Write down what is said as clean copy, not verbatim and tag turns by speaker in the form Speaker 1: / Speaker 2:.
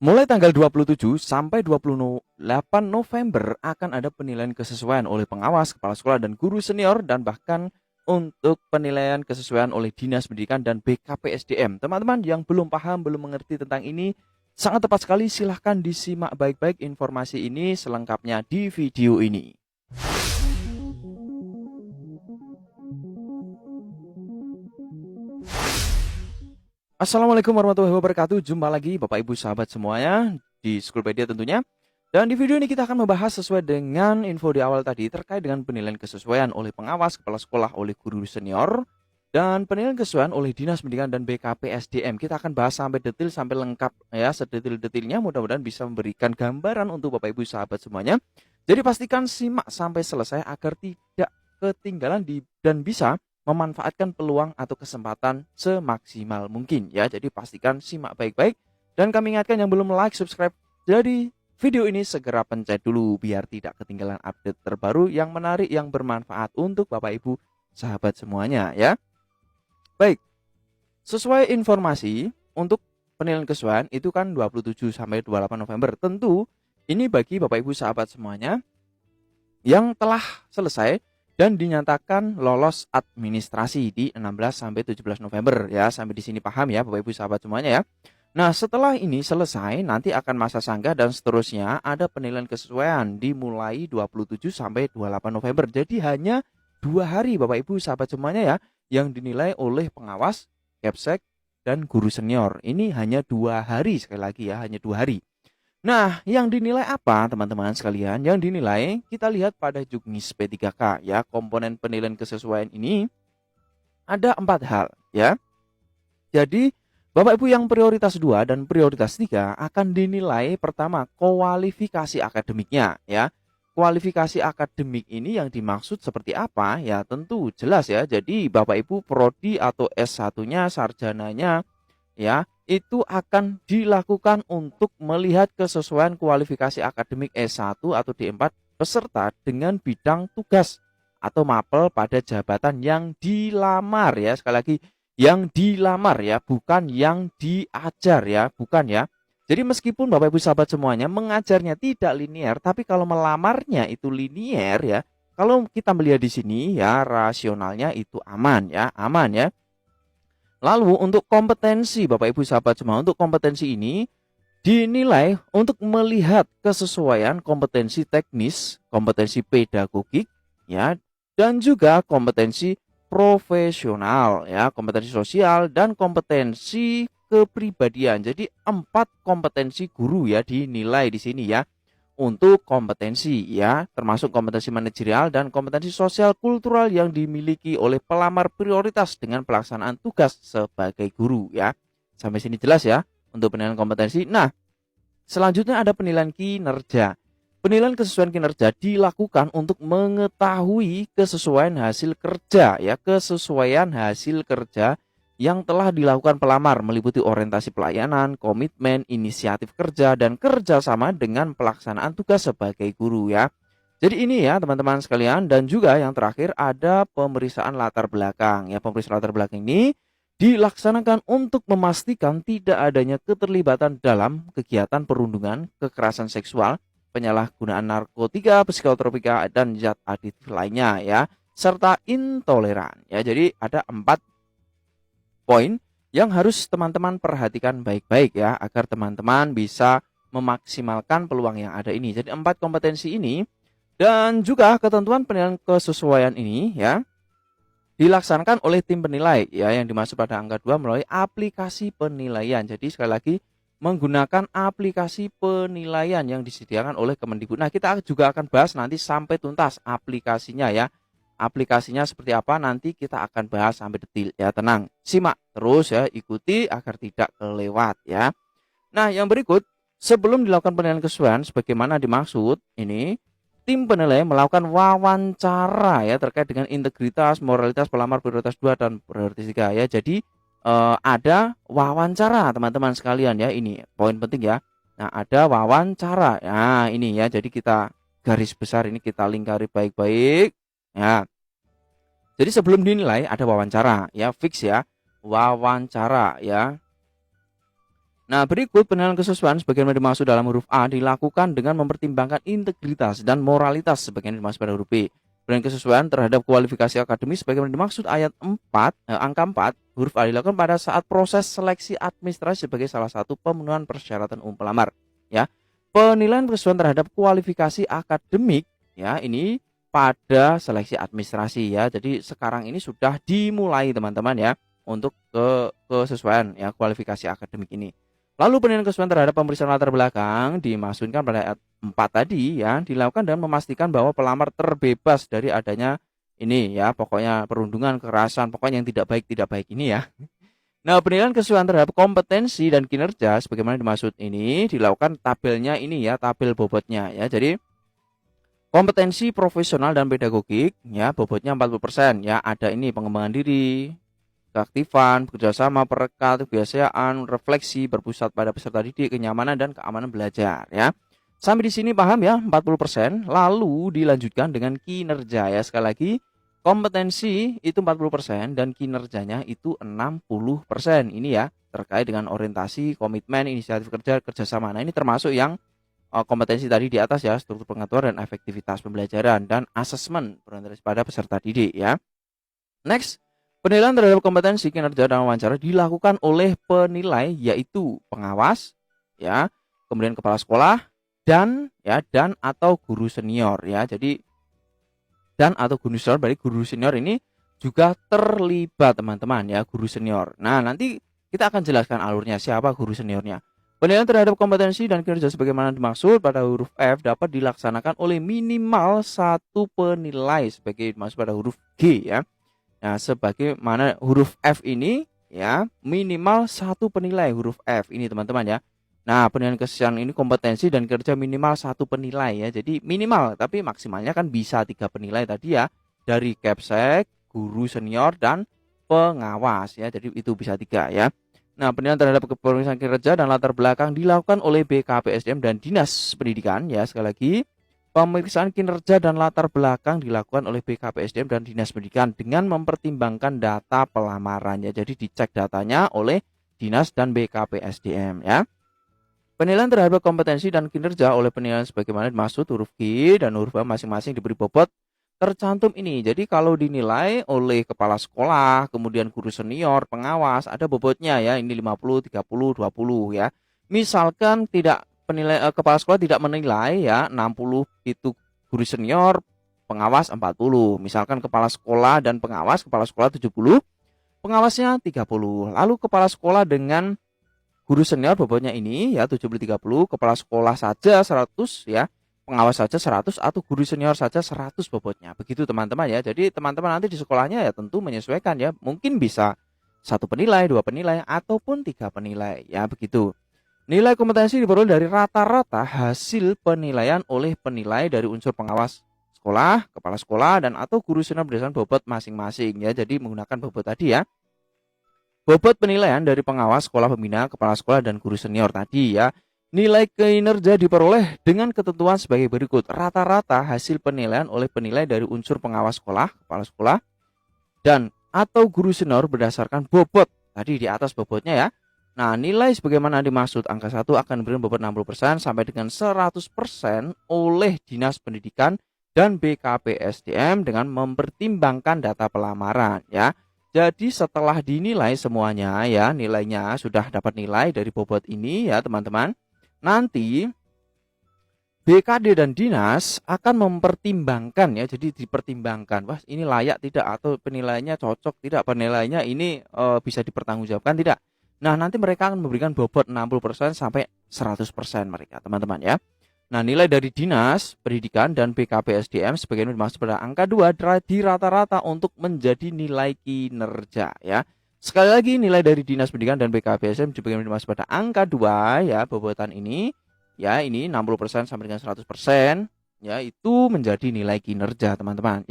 Speaker 1: Mulai tanggal 27 sampai 28 November akan ada penilaian kesesuaian oleh pengawas, kepala sekolah, dan guru senior, dan bahkan untuk penilaian kesesuaian oleh Dinas Pendidikan dan BKPSDM. Teman-teman yang belum paham, belum mengerti tentang ini, sangat tepat sekali, silahkan disimak baik-baik informasi ini selengkapnya di video ini. Assalamualaikum warahmatullahi wabarakatuh. Jumpa lagi Bapak Ibu sahabat semuanya di Schoolpedia tentunya. Dan di video ini kita akan membahas sesuai dengan info di awal tadi terkait dengan penilaian kesesuaian oleh pengawas, kepala sekolah, oleh guru senior, dan penilaian kesesuaian oleh Dinas Pendidikan dan BKPSDM. Kita akan bahas sampai detail, sampai lengkap ya, sedetil-detilnya. Mudah-mudahan bisa memberikan gambaran untuk Bapak Ibu sahabat semuanya. Jadi pastikan simak sampai selesai agar tidak ketinggalan dan bisa memanfaatkan peluang atau kesempatan semaksimal mungkin ya. Jadi pastikan simak baik-baik, dan kami ingatkan yang belum like, subscribe jadi video ini segera pencet dulu biar tidak ketinggalan update terbaru yang menarik, yang bermanfaat untuk Bapak Ibu sahabat semuanya ya. Baik, sesuai informasi untuk penilaian kesesuaian itu kan 27 sampai 28 November. Tentu ini bagi Bapak Ibu sahabat semuanya yang telah selesai dan dinyatakan lolos administrasi di 16 sampai 17 November ya. Sampai di sini paham ya Bapak Ibu sahabat semuanya ya. Nah, setelah ini selesai nanti akan masa sanggah dan seterusnya ada penilaian kesesuaian dimulai 27 sampai 28 November. Jadi hanya 2 hari Bapak Ibu sahabat semuanya ya yang dinilai oleh pengawas, Kepsek, dan guru senior. Ini hanya 2 hari, sekali lagi ya, hanya 2 hari. Nah, yang dinilai apa teman-teman sekalian? Yang dinilai kita lihat pada Juknis P3K ya. Komponen penilaian kesesuaian ini ada 4 hal ya. Jadi Bapak Ibu yang prioritas 2 dan prioritas 3 akan dinilai pertama kualifikasi akademiknya ya. Kualifikasi akademik ini yang dimaksud seperti apa? Ya tentu jelas ya. Jadi Bapak Ibu prodi atau S1-nya, sarjananya ya, itu akan dilakukan untuk melihat kesesuaian kualifikasi akademik S1 atau D4 peserta dengan bidang tugas atau mapel pada jabatan yang dilamar ya. Sekali lagi, yang dilamar ya, bukan yang diajar ya, bukan ya. Jadi meskipun Bapak Ibu sahabat semuanya mengajarnya tidak linear, tapi kalau melamarnya itu linear ya. Kalau kita melihat di sini ya, rasionalnya itu aman ya, aman ya. Lalu untuk kompetensi Bapak Ibu sahabat semua, untuk kompetensi ini dinilai untuk melihat kesesuaian kompetensi teknis, kompetensi pedagogik ya, dan juga kompetensi profesional ya, kompetensi sosial dan kompetensi kepribadian. Jadi 4 kompetensi guru ya dinilai di sini ya. Untuk kompetensi ya, termasuk kompetensi manajerial dan kompetensi sosial kultural yang dimiliki oleh pelamar prioritas dengan pelaksanaan tugas sebagai guru ya. Sampai sini jelas ya untuk penilaian kompetensi. Nah, selanjutnya ada penilaian kinerja. Penilaian kesesuaian kinerja dilakukan untuk mengetahui kesesuaian hasil kerja ya, kesesuaian hasil kerja yang telah dilakukan pelamar meliputi orientasi pelayanan, komitmen, inisiatif kerja, dan kerjasama dengan pelaksanaan tugas sebagai guru ya. Jadi ini ya teman-teman sekalian, dan juga yang terakhir ada pemeriksaan latar belakang ya. Pemeriksaan latar belakang ini dilaksanakan untuk memastikan tidak adanya keterlibatan dalam kegiatan perundungan, kekerasan seksual, penyalahgunaan narkotika, psikotropika, dan zat aditif lainnya ya, serta intoleran ya. Jadi ada 4 poin yang harus teman-teman perhatikan baik-baik ya, agar teman-teman bisa memaksimalkan peluang yang ada ini. Jadi 4 kompetensi ini dan juga ketentuan penilaian kesesuaian ini ya dilaksanakan oleh tim penilai ya, yang dimaksud pada angka 2 melalui aplikasi penilaian. Jadi sekali lagi menggunakan aplikasi penilaian yang disediakan oleh Kemendikbud. Nah, kita juga akan bahas nanti sampai tuntas aplikasinya ya. Aplikasinya seperti apa nanti kita akan bahas sampai detail ya. Tenang, simak terus ya, ikuti agar tidak kelewat ya. Nah, yang berikut, sebelum dilakukan penilaian kesesuaian sebagaimana dimaksud ini, tim penilai melakukan wawancara ya terkait dengan integritas, moralitas pelamar prioritas 2 dan prioritas 3 ya. Jadi ada wawancara teman-teman sekalian ya, ini poin penting ya. Nah, ada wawancara. Nah, ini ya. Jadi kita garis besar ini kita lingkari baik-baik. Ya. Jadi sebelum dinilai ada wawancara ya, fix ya. Wawancara ya. Nah, berikut penilaian kesesuaian sebagaimana dimaksud dalam huruf A dilakukan dengan mempertimbangkan integritas dan moralitas sebagaimana dimaksud pada huruf B. Penilaian kesesuaian terhadap kualifikasi akademis sebagaimana dimaksud ayat 4, angka 4, huruf A dilakukan pada saat proses seleksi administrasi sebagai salah satu pemenuhan persyaratan umum pelamar. Ya, penilaian kesesuaian terhadap kualifikasi akademik, ya, ini pada seleksi administrasi ya. Jadi sekarang ini sudah dimulai teman-teman ya untuk kesesuaian ya kualifikasi akademik ini. Lalu penilaian kesesuaian terhadap pemeriksaan latar belakang dimaksudkan pada ayat 4 tadi ya dilakukan dengan memastikan bahwa pelamar terbebas dari adanya ini ya pokoknya perundungan, kekerasan, pokoknya yang tidak baik ini ya. Nah, penilaian kesesuaian terhadap kompetensi dan kinerja sebagaimana dimaksud ini dilakukan tabelnya ini ya, tabel bobotnya ya. Jadi kompetensi profesional dan pedagogik ya bobotnya 40% ya, ada ini pengembangan diri, keaktifan, bekerjasama, perekat, kebiasaan, refleksi, berpusat pada peserta didik, kenyamanan, dan keamanan belajar ya. Sampai di sini paham ya 40%, lalu dilanjutkan dengan kinerja ya. Sekali lagi, kompetensi itu 40% dan kinerjanya itu 60%. Ini ya, terkait dengan orientasi, komitmen, inisiatif kerja, kerjasama. Nah, ini termasuk yang kompetensi tadi di atas ya, struktur pengetahuan dan efektivitas pembelajaran dan asesmen berorientasi pada peserta didik ya. Next, penilaian terhadap kompetensi kinerja dan wawancara dilakukan oleh penilai yaitu pengawas ya, kemudian kepala sekolah dan atau guru senior ya. Jadi dan atau guru senior, berarti guru senior ini juga terlibat teman-teman ya, guru senior. Nah, nanti kita akan jelaskan alurnya siapa guru seniornya. Penilaian terhadap kompetensi dan kinerja sebagaimana dimaksud pada huruf F dapat dilaksanakan oleh minimal satu penilai sebagai dimaksud pada huruf G ya. Nah, sebagaimana huruf F ini ya minimal satu penilai huruf F ini teman-teman ya. Nah, penilaian kesesuaian ini kompetensi dan kerja minimal satu penilai ya. Jadi minimal, tapi maksimalnya kan bisa 3 penilai tadi ya. Dari Kepsek, guru senior, dan pengawas ya. Jadi itu bisa 3 ya. Nah, penilaian terhadap pemeriksaan kinerja dan latar belakang dilakukan oleh BKPSDM dan Dinas Pendidikan ya. Sekali lagi, pemeriksaan kinerja dan latar belakang dilakukan oleh BKPSDM dan Dinas Pendidikan dengan mempertimbangkan data pelamarannya. Jadi dicek datanya oleh Dinas dan BKPSDM ya. Penilaian terhadap kompetensi dan kinerja oleh penilaian sebagaimana dimaksud huruf G dan huruf A masing-masing diberi bobot tercantum ini. Jadi kalau dinilai oleh kepala sekolah, kemudian guru senior, pengawas, ada bobotnya ya. Ini 50, 30, 20 ya. Misalkan tidak kepala sekolah tidak menilai ya 60 itu guru senior, pengawas 40. Misalkan kepala sekolah dan pengawas, kepala sekolah 70, pengawasnya 30. Lalu kepala sekolah dengan guru senior bobotnya ini ya 70-30, kepala sekolah saja 100 ya, pengawas saja 100 atau guru senior saja 100 bobotnya. Begitu teman-teman ya. Jadi teman-teman nanti di sekolahnya ya tentu menyesuaikan ya. Mungkin bisa 1 penilai, 2 penilai ataupun 3 penilai ya begitu. Nilai kompetensi diperoleh dari rata-rata hasil penilaian oleh penilai dari unsur pengawas sekolah, kepala sekolah, dan atau guru senior berdasarkan bobot masing-masing ya. Jadi menggunakan bobot tadi ya. Bobot penilaian dari pengawas sekolah pembina, kepala sekolah, dan guru senior tadi ya. Nilai kinerja diperoleh dengan ketentuan sebagai berikut. Rata-rata hasil penilaian oleh penilai dari unsur pengawas sekolah, kepala sekolah, dan atau guru senior berdasarkan bobot. Tadi di atas bobotnya ya. Nah, nilai sebagaimana dimaksud angka 1 akan diberikan bobot 60% sampai dengan 100% oleh Dinas Pendidikan dan BKPSDM dengan mempertimbangkan data pelamaran ya. Jadi setelah dinilai semuanya ya, nilainya sudah dapat nilai dari bobot ini ya teman-teman. Nanti BKD dan Dinas akan mempertimbangkan ya, jadi dipertimbangkan, wah ini layak tidak atau penilaiannya cocok tidak, penilaiannya ini bisa dipertanggungjawabkan tidak. Nah, nanti mereka akan memberikan bobot 60% sampai 100% mereka, teman-teman ya. Nah, nilai dari Dinas Pendidikan dan BKPSDM sebagaimana dimaksud pada angka 2 di rata-rata untuk menjadi nilai kinerja ya. Sekali lagi, nilai dari Dinas Pendidikan dan BKPSDM sebagaimana dimaksud pada angka 2 ya, bobotan ini ya, ini 60% sampai dengan 100% ya, itu menjadi nilai kinerja teman-teman.